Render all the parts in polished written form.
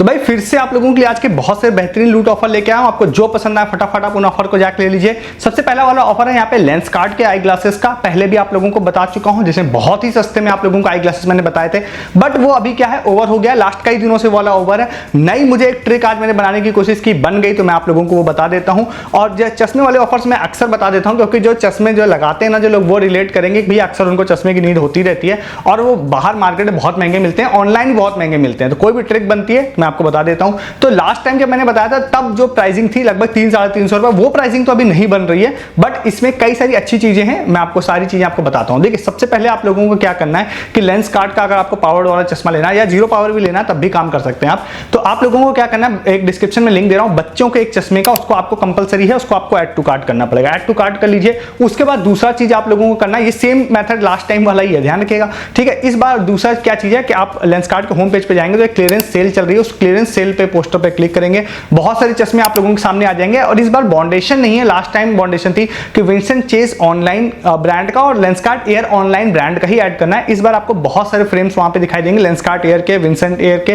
तो भाई फिर से आप लोगों के लिए आज के बहुत से बेहतरीन लूट ऑफर लेके आया हूं। आपको जो पसंद आए फटाफट आप उन ऑफर को जाके ले लीजिए। सबसे पहला वाला ऑफर है यहाँ पे लेंसकार्ट के आई ग्लासेस का। पहले भी आप लोगों को बता चुका हूं, जिसमें बहुत ही सस्ते में आप लोगों को आई ग्लासेस मैंने बताए थे, बट वो अभी क्या है, ओवर हो गया। लास्ट कई दिनों से वाला ओवर है। नई मुझे एक ट्रिक आज मैंने बनाने की कोशिश की, बन गई, तो मैं आप लोगों को वो बता देता हूं। और जो चश्मे वाले ऑफर्स मैं अक्सर बता देता हूं, क्योंकि जो चश्मे जो लगाते हैं ना जो लोग, वो रिलेट करेंगे कि भैया अक्सर उनको चश्मे की नीड होती रहती है और वो बाहर मार्केट में बहुत महंगे मिलते हैं, ऑनलाइन बहुत महंगे मिलते हैं। तो कोई भी ट्रिक बनती है मैं आपको बता देता हूं। तो लास्ट टाइम जब मैंने बताया था तब जो प्राइसिंग थी लगभग 300-350 रुपए, वो प्राइसिंग तो अभी नहीं बन रही है, बट इसमें कई सारी अच्छी चीजें हैं। मैं आपको सारी चीजें आपको बताता हूं। देखिए सबसे पहले आप लोगों को क्या करना है कि लेंसकार्ट का अगर आपको पावर्ड वाला चश्मा लेना है या जीरो पावर भी लेना है तब भी काम कर सकते हैं आप। तो आप लोगों को क्या करना है, एक डिस्क्रिप्शन में लिंक दे रहा हूं, बच्चों के एक चश्मे का, उसको आपको कंपलसरी है, उसको आपको ऐड टू कार्ट करना पड़ेगा। ऐड टू कार्ट कर लीजिए। उसके बाद दूसरा चीज आप लोगों को करना है, ये सेम मेथड लास्ट टाइम वाला ही है, ध्यान रखिएगा, ठीक है। इस बार दूसरा क्या चीज है कि आप लेंसकार्ट के होम पेज पे जाएंगे तो एक क्लियरेंस सेल चल रही है, उस क्लियरेंस सेल पे पोस्टर पे क्लिक करेंगे, बहुत सारे चश्मे आप लोगों के सामने आ जाएंगे। और इस बार बाउंडेशन नहीं है, लास्ट टाइम बाउंडेशन थी कि विंसेंट चेस ऑनलाइन ब्रांड का और लेंसकार्ट एयर ऑनलाइन ब्रांड का ही ऐड करना है। इस बार आपको बहुत सारे फ्रेम्स वहां पे दिखाई देंगे, लेंसकार्ट एयर के, विंसेंट एयर के,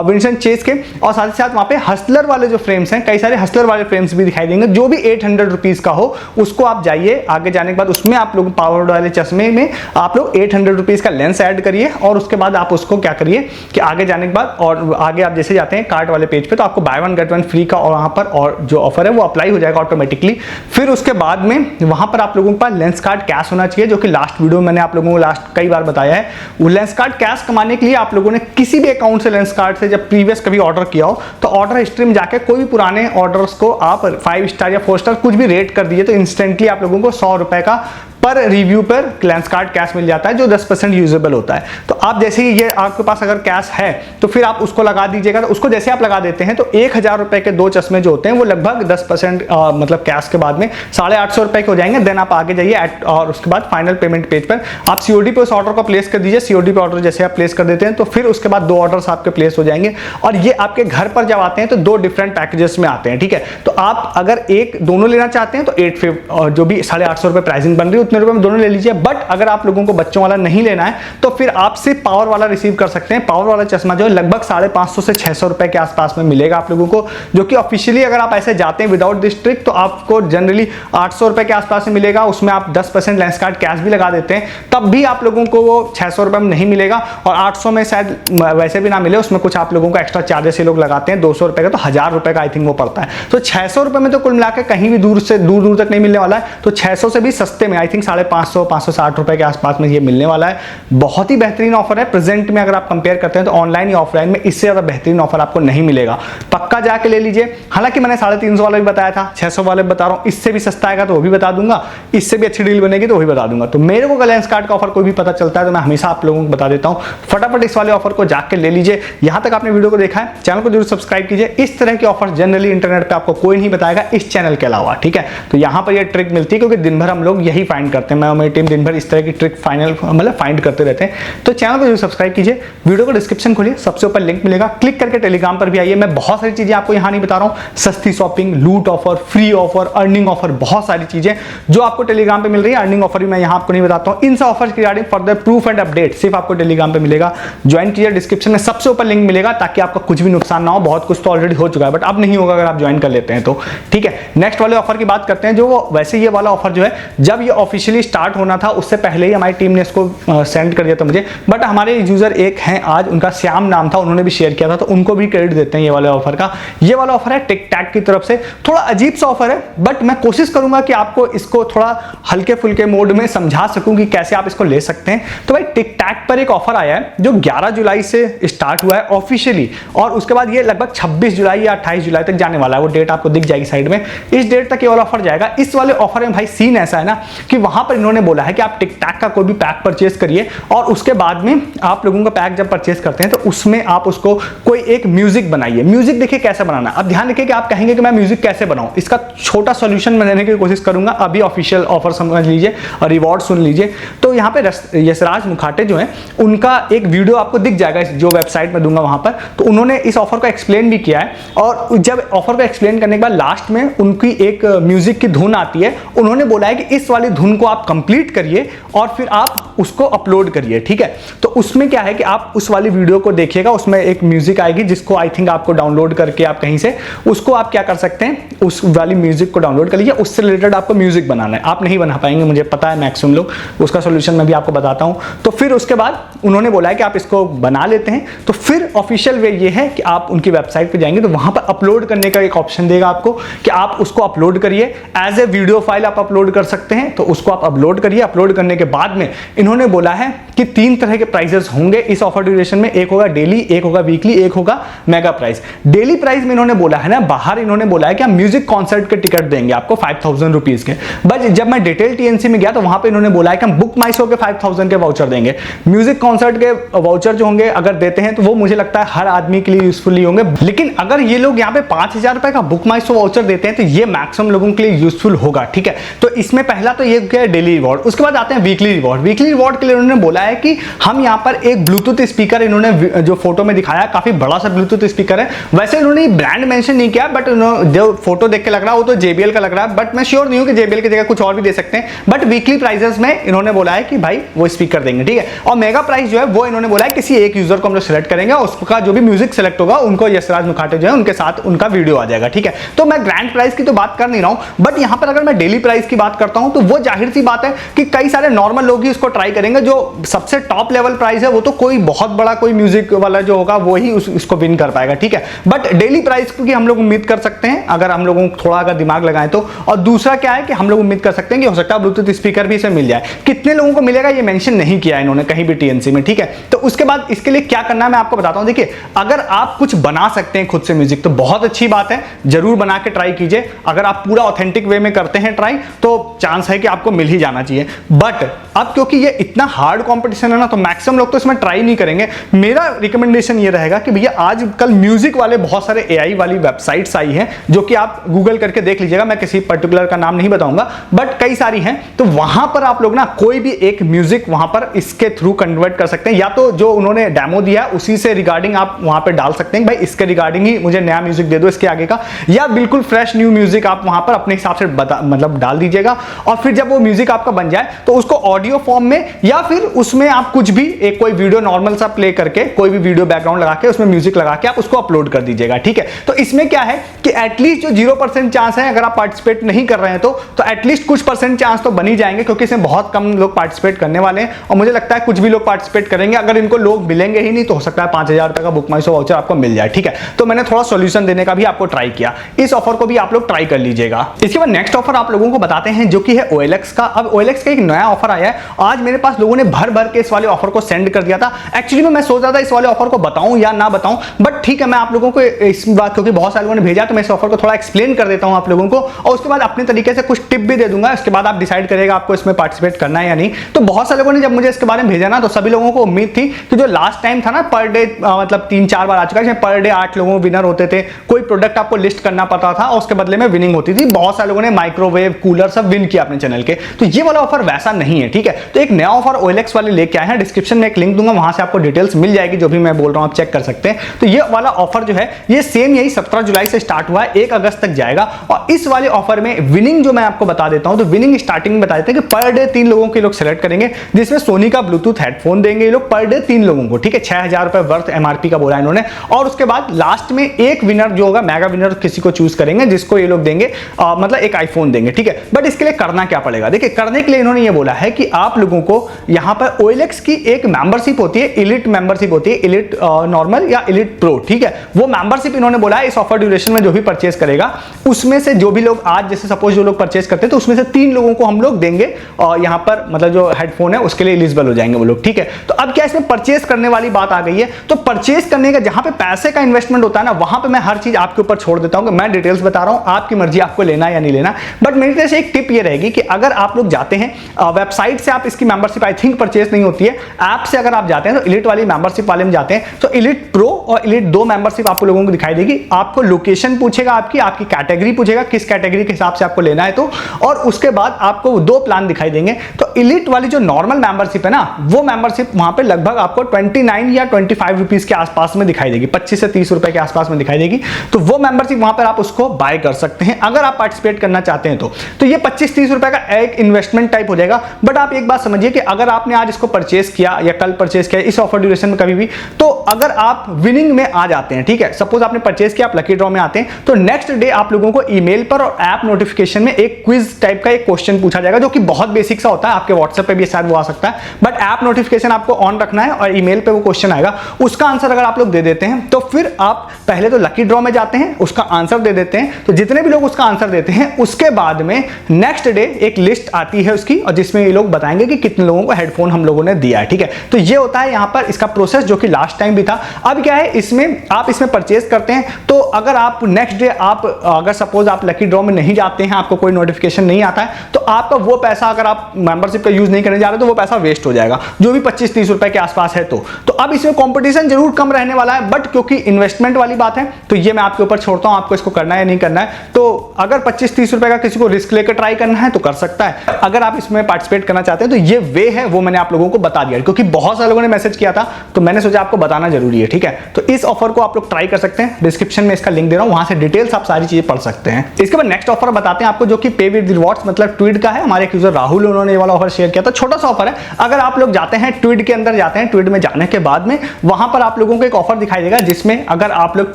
विंसेंट चेस के, और साथ ही साथ वहां पे हसलर वाले जो फ्रेम्स हैं, कई सारे हसलर वाले फ्रेम्स भी दिखाई देंगे। जो भी 800 रुपीज का हो उसको आप जाइए, आगे जाने के बाद उसमें आप लोग पावर्ड वाले चश्मे में आप लोग 800 रुपीज का लेंस ऐड करिए और उसके बाद आप उसको क्या करिए कि आगे जाने के बाद और आगे आप जैसे जाते हैं कार्ट वाले पेज पे तो आपको by one get one free का और वहां पर और जो ऑफर है वो अप्लाई हो जाएगा ऑटोमेटिकली। फिर उसके बाद में वहां पर आप लोगों के पास लेंसकार्ट कैश होना चाहिए, जो कि लास्ट वीडियो मैंने आप लोगों को लास्ट कई बार बताया है। वो लेंसकार्ट कैश कमाने के लिए आप लोगों ने किसी भी अकाउंट से लेंसकार्ट से जब प्रीवियस कभी ऑर्डर किया हो तो ऑर्डर हिस्ट्री में जाकर कोई भी पुराने ऑर्डर्स को आप 5 स्टार या 4 स्टार कुछ भी रेट कर दिए तो इंस्टेंटली आप लोगों को 100 रुपए का पर रिव्यू पर लेंसकार्ट कैश मिल जाता है, जो 10% यूजेबल होता है। तो आप जैसे ही ये आपके पास अगर कैश है तो फिर आप उसको लगा दीजिएगा। तो उसको जैसे आप लगा देते हैं तो 1000 रुपए के 2 चश्मे जो होते हैं वो लगभग 10% मतलब कैश के बाद में 850 रुपए के हो जाएंगे। देन आप आगे जाइए और उसके बाद फाइनल पेमेंट पेज पर आप सीओडी पे उस ऑर्डर को प्लेस कर दीजिए। सीओडी पे ऑर्डर जैसे आप प्लेस कर देते हैं तो फिर उसके बाद 2 ऑर्डर्स आपके प्लेस हो जाएंगे और ये आपके घर पर जब आते हैं तो 2 डिफरेंट पैकेजेस में आते हैं, ठीक है। तो आप अगर एक दोनों लेना चाहते हैं तो 8 जो भी 850 रुपए प्राइसिंग बन रही है उतने रुपए में दोनों ले लीजिए। बट अगर आप लोगों को बच्चों वाला नहीं लेना है तो फिर आप सिर्फ पावर वाला रिसीव कर सकते हैं। पावर वाला चश्मा जो है लगभग 550 से 600 रुपए के आसपास में मिलेगा आप लोगों को, जो कि ऑफिशियली अगर आप ऐसे जाते हैं विदाउट दिस ट्रिक तो आपको जनरली 800 रुपए के आसपास में मिलेगा। उसमें आप 10% लेंसकार्ट कैश भी लगा देते हैं तब भी आप लोगों को वो 600 रुपए में नहीं मिलेगा और 800 में शायद वैसे भी ना मिले, उसमें कुछ आप लोगों को एक्स्ट्रा चार्जेस ये लोग लगाते हैं 200 रुपए का, तो 1000 रुपए का आई थिंक वो पड़ता है। तो 600 रुपए में तो कुल मिलाकर कहीं भी दूर दूर तक नहीं मिलने वाला है। तो 600 से भी सस्ते में आई थिंक 550-560 रुपए के आसपास में ये मिलने वाला है। बहुत ही बेहतरीन ऑफर है प्रेजेंट में। अगर आप कंपेयर करते हैं तो ऑनलाइन या ऑफलाइन में इससे ज्यादा बेहतरीन ऑफर आपको नहीं मिलेगा, पक्का जाके ले लीजिए। हालांकि मैंने 350 वाला भी बताया था, 600 वाले बता रहा हूं, इससे भी सस्ता आएगा तो वो भी बता दूंगा, इससे भी अच्छी डील बनेगी तो वो भी बता दूंगा। तो मेरे को लेंसकार्ट का ऑफर कोई भी पता चलता है तो मैं हमेशा आप लोगों को बता देता हूं, फटाफट इस वाले ऑफर को जाके ले लीजिए। यहां तक आपने वीडियो को देखा है, चैनल को जरूर सब्सक्राइब कीजिए। इस तरह के ऑफर जनरली इंटरनेट पे आपको कोई नहीं बताएगा इस चैनल के अलावा, ठीक है। तो यहां पर ये ट्रिक मिलती है क्योंकि दिन भर हम लोग यही फाइंड करते हैं, मैं और मेरी टीम दिन भर इस तरह की ट्रिक फाइंड करते रहते हैं। तो चैनल को जरूर सब्सक्राइब कीजिए। वीडियो को डिस्क्रिप्शन खोलिए, सबसे ऊपर लिंक मिलेगा, क्लिक करके टेलीग्राम पर भी आइए। मैं बहुत सारी चीजें आपको यहां नहीं बता रहा हूं, सस्ती शॉपिंग, लूट offer, free offer, earning offer, बहुत सारी चीजें जो आपको टेलीग्राम पे मिल रही है। अर्निंग ऑफर भी मैं यहां आपको नहीं बताता हूं। इन सब ऑफर्स की regarding further proof and update सिर्फ आपको टेलीग्राम पे मिलेगा। ज्वाइन कीजिए, डिस्क्रिप्शन में सबसे ऊपर लिंक मिलेगा ताकि आपका कुछ भी नुकसान ना हो। बहुत कुछ तो ऑलरेडी हो चुका है बट अब नहीं होगा अगर आप ज्वाइन कर लेते हैं तो, ठीक है। नेक्स्ट वाले ऑफर की बात करते हैं। जो वैसे ये वाला ऑफर जो है जब ये ऑफिशियली स्टार्ट होना था उससे पहले ही हमारी टीम ने इसको सेंड कर दिया था मुझे, बट हमारे यूजर एक हैं आज, उनका श्याम नाम था, उन्होंने भी शेयर किया था तो उनको भी क्रेडिट देते हैं ये वाले ऑफर का। ये वाला ऑफर है टिक टैक की तरफ से, थोड़ा अजीब सा ऑफर है बट मैं कोशिश करूंगा कि आपको इसको थोड़ा हल्के फुल्के मोड में समझा सकूं कि कैसे आप इसको ले सकते हैं। तो भाई टिक टैक पर एक ऑफर आया है जो 11 जुलाई से स्टार्ट हुआ है ऑफिशियली और उसके बाद ये लगभग 26 जुलाई या 28 जुलाई तक जाने वाला है। वो डेट आपको दिख जाएगी साइड में, इस डेट तक ये वाला ऑफर जाएगा। इस वाले ऑफर में भाई सीन ऐसा है ना कि वहां पर इन्होंने बोला है कि आप टिक टैक का कोई भी पैक परचेज करिए और उसके बाद में आप लोगों का पैक जब परचेज करते हैं तो उसमें आप उसको कोई एक म्यूजिक बनाइए। म्यूजिक देखिए कैसे बनाना, अब ध्यान रखिए कि आप कहेंगे कि मैं म्यूजिक कैसे बनाऊं, इसका छोटा सॉल्यूशन मैं देने की कोशिश करूंगा। अभी ऑफिशियल ऑफर समझ लीजिए और रिवॉर्ड सुन लीजिए। तो यहाँ पे यशराज मुखाटे जो है उनका एक वीडियो आपको दिख जाएगा जो वेबसाइट में दूंगा वहां पर, तो उन्होंने इस ऑफर को एक्सप्लेन भी किया है और जब ऑफर को एक्सप्लेन करने के बाद लास्ट में उनकी एक म्यूजिक की धुन आती है। उन्होंने बोला है कि इस वाली धुन को आप कंप्लीट करिए और फिर आप उसको अपलोड करिए, ठीक है। तो उसमें क्या है कि आप उस वाली वीडियो को देखिएगा, उसमें एक म्यूजिक आएगी जिसको आई थिंक आपको डाउनलोड करके आप कहीं से उसको आप क्या कर सकते हैं, उस वाली म्यूजिक को डाउनलोड कर लीजिए, उससे रिलेटेड आपको म्यूजिक बनाना है। आप नहीं बना पाएंगे, मुझे पता है मैक्सिमम लोग, उसका सोल्यूशन मैं भी आपको बताता हूं। तो फिर उसके बाद उन्होंने बोला है कि आप इसको बना लेते हैं, तो फिर ऑफिशियल वे ये है कि आप उनकी वेबसाइट पे जाएंगे तो वहां पर अपलोड करने का एक ऑप्शन देगा आपको कि आप उसको अपलोड करिए, एज ए वीडियो फाइल आप अपलोड कर सकते हैं। तो उसको आप अपलोड करिए। अपलोड करने के बाद में इन्होंने बोला है कि 3 तरह के प्राइजेस होंगे इस ऑफर ड्यूरेशन में, एक होगा डेली, एक होगा वीकली, एक होगा मेगा प्राइस। डेली प्राइस में इन्होंने बोला है ना, बाहर इन्होंने बोला है कि हम म्यूजिक कॉन्सर्ट के टिकट देंगे आपको 5000 रुपीज के। बट जब मैं डिटेल टीएनसी में गया तो वहां पे इन्होंने बोला है कि हम बुक माई शो के 5000 के वाउचर देंगे। म्यूजिक कॉन्सर्ट के वाउचर जो होंगे अगर देते हैं तो वो मुझे लगता है हर आदमी के लिए यूजफुल होंगे। लेकिन अगर ये लोग यहाँ पे 5000 रुपए का बुक माई शो वाउचर देते हैं तो ये मैक्सिमम लोगों के लिए यूजफुल होगा, ठीक है। तो इसमें पहला तो ये क्या है, डेली रिवॉर्ड। उसके बाद आते हैं वीकली रिवॉर्ड। वीकली रिवॉर्ड के लिए उन्होंने बोला है कि हम यहाँ पर एक ब्लूटूथ स्पीकर, इन्होंने जो फोटो में दिखाया काफी बड़ा सा ब्लूटूथ स्पीकर है। वैसे इन्होंने ब्रांड मेंशन नहीं किया, बट जो फोटो देख के लग रहा है वो तो JBL का लग रहा है, बट मैं श्योर नहीं हूं कि JBL की जगह कुछ और भी दे सकते हैं। बट वीकली प्राइजेस में इन्होंने बोला है कि भाई वो स्पीकर देंगे, ठीक है। और मेगा प्राइस जो है वो इन्होंने बोला है किसी एक यूजर को हम लोग सिलेक्ट करेंगे, उसका जो भी म्यूजिक सिलेक्ट होगा उनको यशराज मुखाटे जो है उनके साथ उनका वीडियो आ जाएगा, ठीक है। तो मैं ग्रैंड प्राइस की तो बात कर नहीं रहा हूं, बट यहां पर अगर मैं डेली प्राइस की बात करता हूं तो वो जाहिर सी बात है कि कई सारे नॉर्मल लोग ही इसको ट्राई करेंगे। जो सबसे टॉप लेवल प्राइस है वो तो कोई बहुत बड़ा कोई म्यूजिक वाला जो होगा वो ही उसको विन कर पाएगा, ठीक है। बट डेली प्राइस की हम लोग उम्मीद कर सकते हैं अगर हम लोगों को थोड़ा अगर दिमाग लगाएं तो। और दूसरा क्या है कि हम लोग उम्मीद कर सकते हैं कि हो सकता है ब्लूटूथ स्पीकर भी इसे मिल जाए। कितने लोगों को मिलेगा ये मेंशन नहीं किया इन्होंने कहीं भी टीएनसी में, ठीक है। तो उसके बाद इसके लिए क्या करना है मैं आपको बताता हूं। देखिए, अगर आप कुछ बना सकते हैं खुद से म्यूजिक तो बहुत अच्छी बात है, जरूर बना के ट्राई कीजिए। अगर आप पूरा ऑथेंटिक वे में करते हैं ट्राई तो चांस है कि आपको मिल ही जाना चाहिए। बट अब क्योंकि ये इतना हार्ड कंपटीशन है ना, तो मैक्सिमम लोग तो इसमें ट्राई नहीं करेंगे। मेरा रिकमेंडेशन ये रहेगा कि भैया आजकल म्यूजिक वाले बहुत सारे एआई वाली वेबसाइट्स आई हैं जो कि आप गूगल करके देख लीजिएगा, मैं किसी पर्टिकुलर का नाम नहीं बताऊंगा बट कई सारी हैं। तो वहां पर आप लोग ना कोई भी एक म्यूजिक वहां पर इसके थ्रू कन्वर्ट कर सकते हैं, या तो जो उन्होंने डेमो दिया उसी से रिगार्डिंग आप वहां पर डाल सकते हैं भाई इसके रिगार्डिंग ही मुझे नया म्यूजिक दे दो इसके आगे का, या बिल्कुल फ्रेश न्यू म्यूजिक आप वहां पर अपने हिसाब से मतलब डाल दीजिएगा। और फिर जब वो म्यूजिक आपका बन जाए तो उसको ऑडियो फॉर्म में या फिर उसमें आप कुछ भी एक कोई वीडियो नॉर्मल सा प्ले करके, कोई भी वीडियो बैकग्राउंड लगा के उसमें म्यूजिक लगा के आप उसको अपलोड कर दीजिएगा, ठीक है। तो इसमें क्या है कि एटलीस्ट जो 0% चांस है अगर आप पार्टिसिपेट नहीं कर रहे हैं तो एटलीस्ट कुछ % चांस तो बन ही जाएंगे, क्योंकि इसमें बहुत कम लोग पार्टिसिपेट करने वाले हैं। और मुझे लगता है कुछ भी लोग पार्टिसिपेट करेंगे, अगर इनको लोग मिलेंगे ही नहीं तो हो सकता है 5000 रुपए का बुक माई शो वाउचर आपको मिल जाए, ठीक है। तो मैंने थोड़ा सोल्यूशन देने का भी आपको ट्राई किया, इस ऑफर को भी आप लोग ट्राई कर लीजिएगा। इसके बाद नेक्स्ट ऑफर आप लोगों को बताते हैं जो कि है OLX का। अब OLX का एक नया ऑफर आया है। आज मेरे पास लोगों ने भर भर के इस वाले ऑफर को सेंड कर दिया था। एक्चुअली में मैं सोच रहा था इस वाले ऑफर को बताऊं या ना बताऊं, बट ठीक है मैं आप लोगों को इस बात, क्योंकि बहुत सारे लोगों ने भेजा तो मैं इस ऑफर को थोड़ा एक्सप्लेन कर देता हूं आप लोगों को, और उसके बाद अपने तरीके से कुछ टिप भी दे दूंगा। इसके बाद आप डिसाइड करिएगा आपको इसमें पार्टिसिपेट करना है या नहीं। तो बहुत सारे लोगों ने जब मुझे इसके बारे में भेजा ना, तो सभी लोगों को उम्मीद थी कि जो लास्ट टाइम था ना पर डे मतलब 3-4 बार आ चुका है, पर डे 8 लोगों विनर होते थे, कोई प्रोडक्ट आपको लिस्ट करना पड़ता था और उसके बदले में विनिंग होती थी। बहुत सारे लोगों ने माइक्रोवेव कूलर सब विन किया अपने चैनल के। तो ये वाला ऑफर वैसा नहीं है, ठीक है। तो एक नया ऑफर OLX वाले लेके आए हैं, डिस्क्रिप्शन में एक लिंक दूंगा, वहां से आपको डिटेल्स मिल जाएगी, जो भी मैं बोल रहा हूं आप चेक कर सकते हैं। तो ये वाला ऑफर जो है ये सेम यही 17 जुलाई से स्टार्ट हुआ है, 1 अगस्त तक जाएगा। और इस वाले ऑफर में विनिंग जो मैं आपको बता देता हूं, तो विनिंग स्टार्टिंग में बता देते हैं कि पर डे 3 लोगों के लोग सेलेक्ट करेंगे, जिसमें सोनी का ब्लूटूथ हेडफोन देंगे ये लोग पर डे 3 लोगों को, ठीक है। 6000 रुपए वर्थ MRP का बोला इन्होंने। और उसके बाद लास्ट में एक विनर जो होगा, मेगा विनर किसी को चूज करेंगे जिसको ये लोग देंगे मतलब एक आईफोन देंगे, ठीक है। बट इसके लिए करना क्या पड़ेगा, देखिए करने के लिए इन्होंने ये बोला है कि आप लोगों को यहां पर OLX की एक मेंबरशिप होती है, इलिट मेंबरशिप होती है, इलिट नॉर्मल या इलिट प्रो, ठीक है। वो मेंबरशिप इन्होंने बोला है इस ऑफर ड्यूरेशन में जो भी परचेस करेगा उसमें से जो भी लोग आज जैसे सपोज जो लोग परचेस करते हैं तो उसमें से 3 लोगों को हम लोग देंगे और यहां पर मतलब जो हेडफोन है उसके लिए एलिजिबल हो जाएंगे वो लोग, ठीक है। तो अब क्या इसमें परचेस करने वाली बात आ गई है। तो परचेस करने का जहां पे पैसे का इन्वेस्टमेंट होता है ना, वहां पे मैं हर चीज आपके ऊपर छोड़ देता हूं कि मैं डिटेल्स बता रहा हूं, आपकी मर्जी आपको लेना या नहीं लेना। बट मेरी तरफ से एक टिप ये रहेगी कि अगर आप लोग जाते हैं वेबसाइट से, आप इसकी मेंबरशिप आई थिंक परचेस नहीं होती है, ऐप से अगर आप जाते हैं तो इलिट वाली मेंबरशिप वाले में जाते हैं तो इलिट प्रो और इलिट 2 मेंबरशिप आपको लोगों को दिखाई देगी। आपको लोकेशन पूछेगा, आपकी कैटेगरी पूछेगा, किस कैटेगरी के हिसाब से आपको लेना है तो, और उसके बाद आपको 2 प्लान दिखाई देंगे। तो इलिट वाली जो नॉर्मल मेंबरशिप है ना, वो मेंबरशिप वहां पे लगभग आपको 29 या 25 रुपीज के आसपास में दिखाई देगी, 25 से 30 रुपए के आसपास में दिखाई देगी। तो वो मेंबरशिप वहां पर आप उसको बाय कर सकते हैं अगर आप पार्टिसिपेट करना चाहते हैं तो ये 25-30 रुपए का एक इन्वेस्टमेंट टाइप हो जाएगा। बट आप एक बात समझिए कि अगर आपने आज इसको परचेस किया किया या कल परचेज किया, इस ऑफर ड्यूरेशन में कभी भी, तो अगर आप विनिंग में आ जाते हैं, ठीक है, सपोज आपने परचेज किया, आप लकी ड्रॉ में आते हैं, तो नेक्स्ट डे आप लोगों को ईमेल पर और ऐप नोटिफिकेशन में एक क्विज टाइप का एक क्वेश्चन पूछा जाएगा, जो कि बहुत बेसिक सा होता है, आपके व्हाट्सएप पे भी शायद वो आ सकता है, बट ऐप नोटिफिकेशन आपको ऑन रखना है और ईमेल पे वो क्वेश्चन आएगा। उसका आंसर अगर आप लोग दे देते हैं तो फिर आप पहले तो लकी ड्रॉ में जाते हैं, उसका आंसर दे देते हैं, तो जितने भी लोग उसका आंसर देते हैं उसके बाद में नेक्स्ट डे एक लिस्ट आती है उसकी, और जिसमें ये लोग बताएंगे कि कितने लोगों को हेडफोन हम लोगों ने दिया है, ठीक है। तो ये होता है यहां पर इसका प्रोसेस, जो कि लास्ट टाइम भी था। अब क्या है, इसमें आप इसमें परचेज करते हैं, तो अगर आप नेक्स्ट डे आप अगर सपोज आप लकी ड्रॉ में नहीं जाते हैं, आपको कोई नोटिफिकेशन नहीं आता है, तो आपका वो पैसा अगर आप मेंबरशिप का यूज नहीं करने जा रहे तो वो पैसा वेस्ट हो जाएगा, जो भी 25-30 रुपए के आसपास है। तो अब इसमें कंपटीशन जरूर कम रहने वाला है, बट क्योंकि इन्वेस्टमेंट वाली बात है तो ये मैं आपके ऊपर छोड़ता हूं, आपको इसको करना है या नहीं करना है। तो अगर 25-30 रुपए का किसी को रिस्क लेकर ट्राई करना है तो कर सकता है। अगर आप इसमें पार्टिसिपेट करना चाहते हैं तो ये वे है, वो मैंने आप लोगों को बता दिया, क्योंकि बहुत सारे लोगों ने मैसेज किया था, तो मैंने सोचा आपको बताना जरूरी है, ठीक है। तो इस ऑफर को आप लोग ट्राई कर सकते हैं, डिस्क्रिप्शन में इसका लिंक दे रहा हूं, वहां से डिटेल्स आप सारी चीजें पढ़ सकते हैं। इसके बाद नेक्स्ट ऑफर बताते हैं आपको, जो कि पे विद रिवॉर्ड्स मतलब ट्वीट का है। हमारे एक यूजर राहुल, उन्होंने ये वाला ऑफर शेयर किया था, छोटा सा ऑफर है। अगर आप लोग जाते हैं ट्वीट के अंदर, जाते हैं ट्वीट में जाने के बाद में वहां पर आप लोगों को एक ऑफर दिखाई देगा, जिसमें अगर आप लोग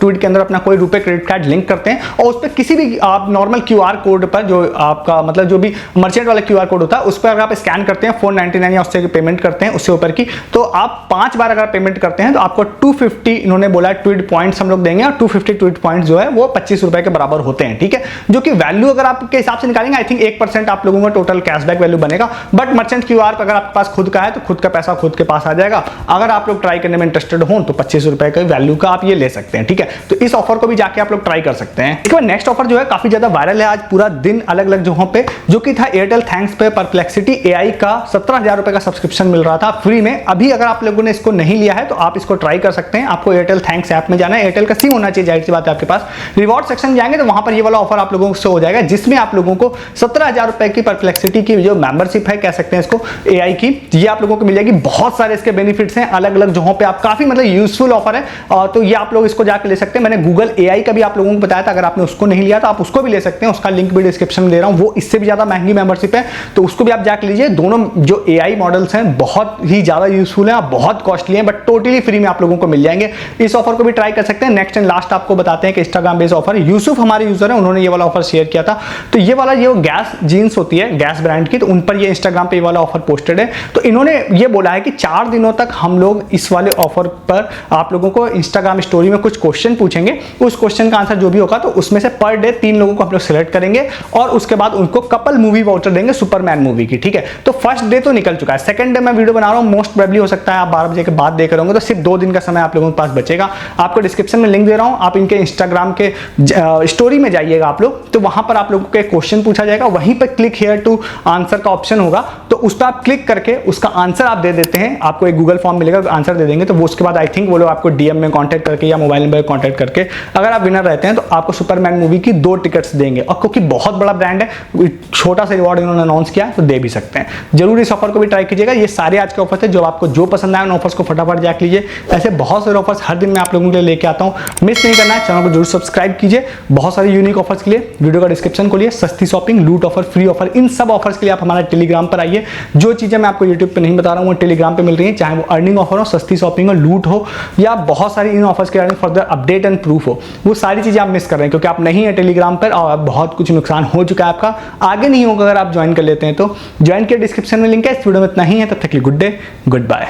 ट्वीट के अंदर अपना कोई रुपए क्रेडिट कार्ड लिंक करते हैं और उस पर किसी भी आप नॉर्मल क्यूआर कोड पर, जो आपका मतलब जो भी मर्चेंट वाला क्यूआर कोड होता है, उस पर अगर आप स्कैन करते हैं 499 या उससे पेमेंट करते हैं उससे ऊपर की, तो आप 5 बार अगर पेमेंट करते हैं तो आपको 250 इन्होंने बोला ट्वीट पॉइंट्स हम लोग देंगे, और 250 ट्वीट पॉइंट्स जो है वो 25 रुपए के बराबर होते हैं, ठीक है। जो कि वैल्यू अगर आपके हिसाब से निकालेंगे, आई थिंक 1% आप लोगों को टोटल कैशबैक वैल्यू बनेगा, बट मर्चेंट क्यूआर अगर आपके पास खुद का है तो खुद का पैसा खुद के पास आ जाएगा। अगर आप लोग ट्राई करने में इंटरेस्टेड हो तो 25 रुपए का वैल्यू का आप ये ले सकते हैं, ठीक है। तो इस ऑफर को भी जाके आप लोग ट्राई कर सकते हैं। इसके बाद नेक्स्ट ऑफर जो है काफी ज्यादा वायरल है आज पूरा दिन अलग अलग जगहों पे, जो कि था एयरटेल थैंक्स पे परप्लेक्सिटी एआई का 17,000 रुपए का सब्सक्रिप्शन मिल रहा था फ्री में। अभी अगर आप लोगों ने इसको नहीं लिया है तो आप इसको ट्राई कर सकते हैं। आपको एयरटेल थैंक्स ऐप में जाना है, एयरटेल का सिम होना चाहिए, जाहिर सी बात है आपके पास। रिवॉर्ड सेक्शन जाएंगे तो वहां पर ये वाला ऑफर आप लोगों से हो जाएगा, जिसमें आप लोगों को 17,000 रुपए की परप्लेक्सिटी की जो मेंबरशिप है, कह सकते हैं इसको एआई की, ये आप लोगों को मिल जाएगी। बहुत सारे इसके बेनिफिट्स हैं अलग अलग जगहों पे, आप काफी मतलब यूजफुल ऑफर है, तो ये आप लोग इसको जाकर ले सकते हैं। मैंने गूगल एआई का भी आप लोगों को बताया था, अगर आपने उसको नहीं लिया तो आप उसको भी ले सकते हैं, उसका लिंक भी डिस्क्रिप्शन में दे रहा हूं। वो इससे भी ज्यादा महंगी मेंबरशिप है, तो उसको भी आप जाकर लीजिए। दोनों जो एआई मॉडल्स हैं बहुत ही ज्यादा यूजफुल हैं, बहुत कॉस्टली हैं, बट टोटली फ्री में आप लोगों को मिल जाएंगे। इस ऑफर को भी ट्राई कर सकते हैं। नेक्स्ट एंड लास्ट आपको बताते हैं कि इंस्टाग्राम बेस्ड ऑफर, यूसुफ हमारे यूजर है, उन्होंने ये वाला ऑफर शेयर किया था। तो ये वाला ये गैस जीन्स होती है गैस ब्रांड की, तो उन पर ये इंस्टाग्राम पे ये वाला ऑफर पोस्टेड है। तो इन्होंने ये बोला है कि 4 दिनों तक हम लोग इस वाले ऑफर पर आप लोगों को इंस्टाग्राम स्टोरी में कुछ क्वेश्चन पूछेंगे, उस क्वेश्चन का आंसर जो भी होगा तो उसमें से पर डे 3 लोगों को हम लोग सिलेक्ट करेंगे, और उसके बाद उनको कपल मूवी वाउचर देंगे सुपरमैन मूवी की, ठीक है। तो फर्स्ट डे तो निकल चुका है, सेकंड डे मैं वीडियो बना रहा हूं, मोस्ट प्रोबेबली हो सकता है आप 12 बजे के बाद देख रहे होंगे, तो सिर्फ 2 दिन का समय आप लोगों के पास बचेगा। आपको डिस्क्रिप्शन में लिंक दे रहा हूं, आप इनके इंस्टाग्राम के स्टोरी में जाइएगा आप लोग, तो वहां पर आप लोगों को एक क्वेश्चन पूछा जाएगा, वहीं पर क्लिक हियर टू आंसर का ऑप्शन होगा, तो उस पर आप क्लिक करके उसका आंसर आप दे देते हैं, आपको एक गूगल फॉर्म मिलेगा, आंसर दे देंगे, तो वो उसके बाद आई थिंक वो लोग आपको डीएम में कांटेक्ट करके या मोबाइल नंबर कांटेक्ट करके अगर आप विनर रहते हैं तो आपको सुपरमैन मूवी की 2 टिकट्स देंगे। और क्योंकि बहुत बड़ा ब्रांड है, छोटा सा रिवॉर्ड इन्होंने अनाउंस किया, तो दे भी सकते हैं। जरूर इस ऑफर को भी ट्राई कीजिएगा। ये सारे आज के ऑफर थे, जो आपको जो पसंद आए उन ऑफर्स को फटाफट जाके लीजिए। ऐसे बहुत सारे ऑफर्स हर दिन मैं आप लोगों के लिए लेके आता हूँ, मिस नहीं करना है। चैनल को जरूर सब्सक्राइब कीजिए। बहुत सारे यूनिक ऑफर्स के लिए वीडियो का डिस्क्रिप्शन खोलिए, सस्ती शॉपिंग, लूट ऑफर, फ्री ऑफर, इन सब ऑफर्स के लिए आप हमारा टेलीग्राम पर आइए। जो चीजें मैं आपको यूट्यूब पे नहीं बता रहा हूँ वो टेलीग्राम पे मिल रही है, चाहे वो अर्निंग ऑफर हो, सस्ती शॉपिंग हो, लूट हो, या बहुत सारी इन ऑफर्स के बारे में फर्दर अपडेट एंड प्रूफ हो, वो सारी चीजें आप मिस कर रहे हैं क्योंकि आप नहीं है टेलीग्राम पर, और बहुत कुछ नुकसान हो चुका है आपका, आगे नहीं होगा अगर आप ज्वाइन कर लेते हैं तो। ज्वाइन के डिस्क्रिप्शन में लिंक है। इस वीडियो में इतना ही है, तब तक के लिए गुड डे, गुड बाय।